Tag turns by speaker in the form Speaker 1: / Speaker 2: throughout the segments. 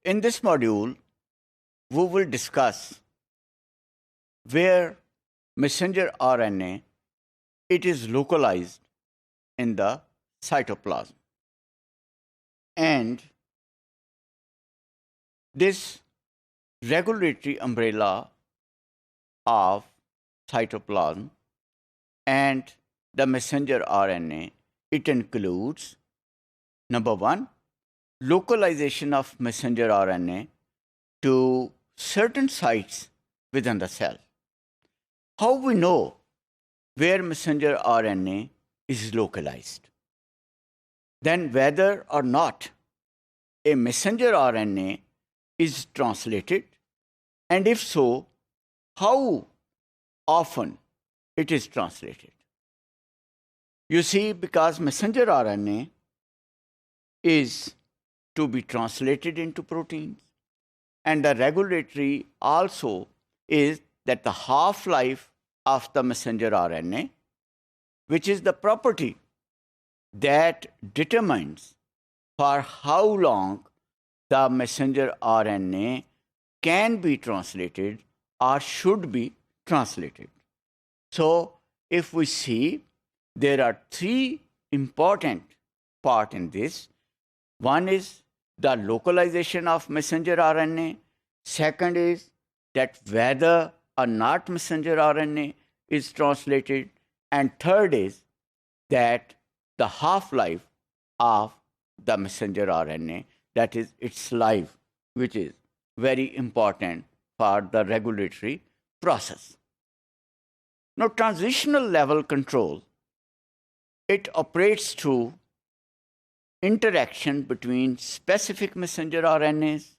Speaker 1: In this module, we will discuss where messenger RNA it is localized in the cytoplasm. And this regulatory umbrella of cytoplasm and the messenger RNA, it includes, number one, localization of messenger RNA to certain sites within the cell. How we know where messenger RNA is localized? Then whether or not a messenger RNA is translated, and if so, how often it is translated. You see, because messenger RNA is to be translated into proteins, and the regulatory also is that the half-life of the messenger RNA, which is the property that determines for how long the messenger RNA can be translated or should be translated. So, if we see, there are three important parts in this. One is the localization of messenger RNA. Second is that whether or not messenger RNA is translated. And third is that the half-life of the messenger RNA, that is its life, which is very important for the regulatory process. Now, transitional level control, it operates through interaction between specific messenger RNAs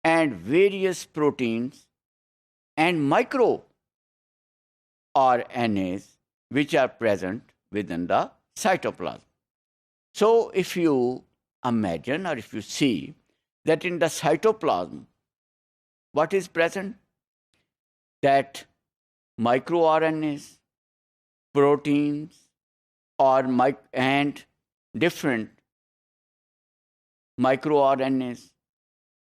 Speaker 1: and various proteins and micro RNAs which are present within the cytoplasm. So, if you imagine or if you see that in the cytoplasm, what is present? That microRNAs, proteins, and different microRNAs,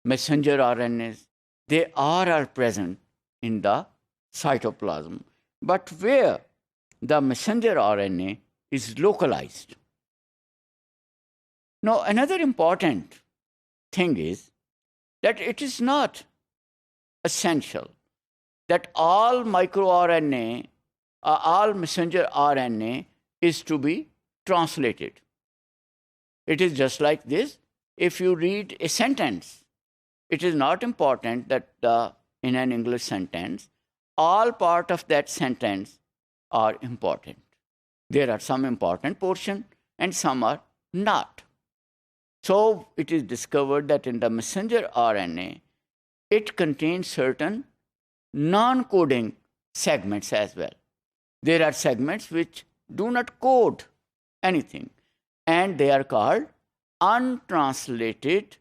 Speaker 1: messenger RNAs, they are present in the cytoplasm. But where the messenger RNA is localized. Now, another important thing is that it is not essential that all microRNA, all messenger RNA is to be translated. It is just like this. If you read a sentence, it is not important that in an English sentence, all part of that sentence are important. There are some important portion and some are not. So it is discovered that in the messenger RNA, it contains certain non-coding segments as well. There are segments which do not code anything, and they are called untranslated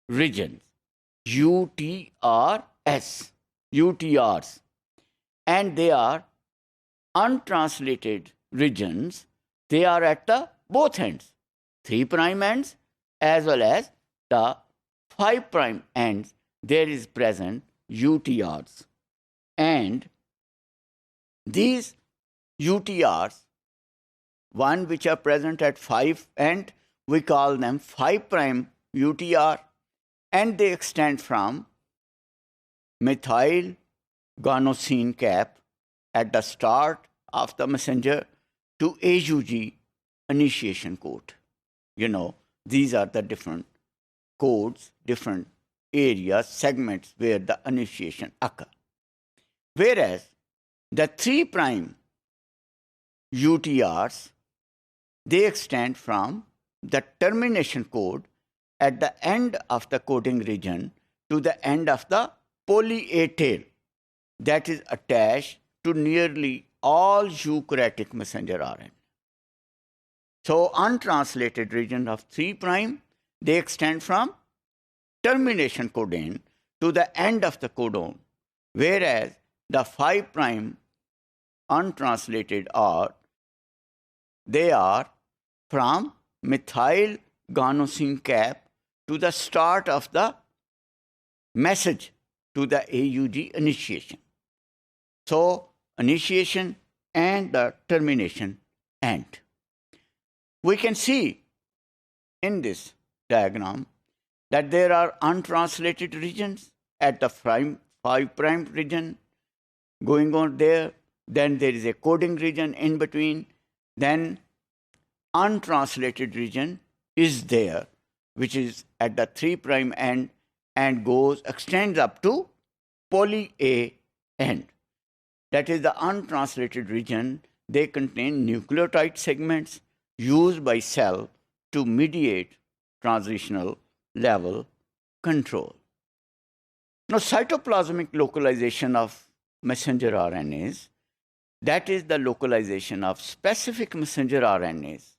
Speaker 1: regions, UTRs. And they are untranslated regions. They are at the both ends, 3' ends as well as the 5' ends. There is present UTRs. And these UTRs, one which are present at 5 end, we call them 5' UTR, and they extend from methyl guanosine cap at the start of the messenger to AUG initiation code. You know, these are the different codes, different areas, segments where the initiation occur. Whereas the 3' UTRs, they extend from the termination code at the end of the coding region to the end of the poly A tail that is attached to nearly all eukaryotic messenger RNA. So, untranslated region of 3', they extend from termination codon to the end of the codon, whereas the 5' untranslated they are from methyl guanosine cap to the start of the message to the AUG initiation. So initiation and the termination end. We can see in this diagram that there are untranslated regions at the 5' region going on there. Then there is a coding region in between. Then untranslated region is there, which is at the 3' end and extends up to poly A end. That is the untranslated region. They contain nucleotide segments used by cell to mediate transitional level control. Now, cytoplasmic localization of messenger RNAs, that is the localization of specific messenger RNAs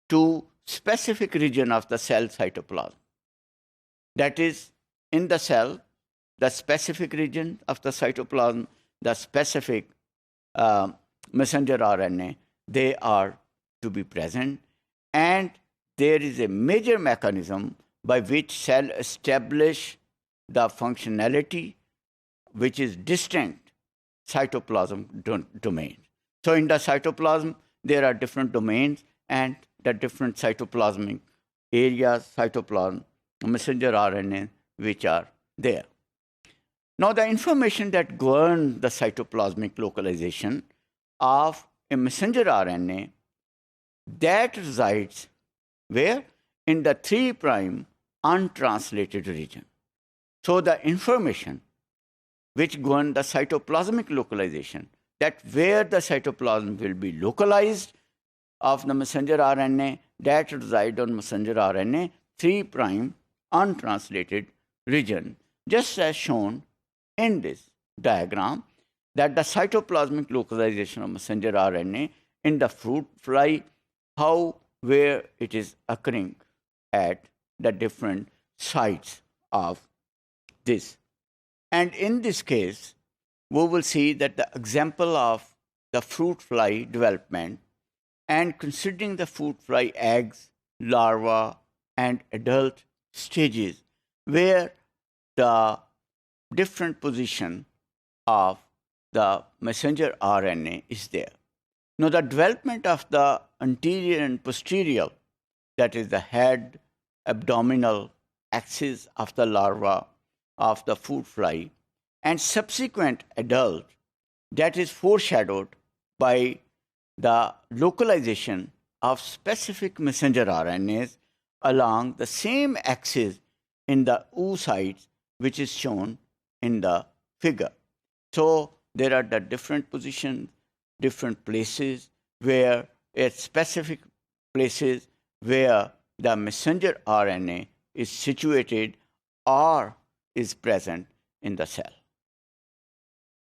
Speaker 1: to specific region of the cell cytoplasm. That is, in the cell, the specific region of the cytoplasm, the specific messenger RNA, they are to be present. And there is a major mechanism by which cell establish the functionality which is distinct cytoplasm domain. So in the cytoplasm, there are different domains and the different cytoplasmic areas, cytoplasm, messenger RNA, which are there. Now, the information that governs the cytoplasmic localization of a messenger RNA, that resides where? In the 3' untranslated region. So the information which governs the cytoplasmic localization, that where the cytoplasm will be localized of the messenger RNA, that reside on messenger RNA 3' untranslated region, just as shown in this diagram, that the cytoplasmic localization of messenger RNA in the fruit fly, where it is occurring at the different sites of this. And in this case, we will see that the example of the fruit fly development, and considering the fruit fly eggs, larvae, and adult stages, where the different position of the messenger RNA is there. Now, the development of the anterior and posterior, that is the head, abdominal axis of the larva of the fruit fly, and subsequent adult, that is foreshadowed by the localization of specific messenger RNAs along the same axis in the oocytes, which is shown in the figure. So there are the different positions, different places where at specific places where the messenger RNA is situated or is present in the cell.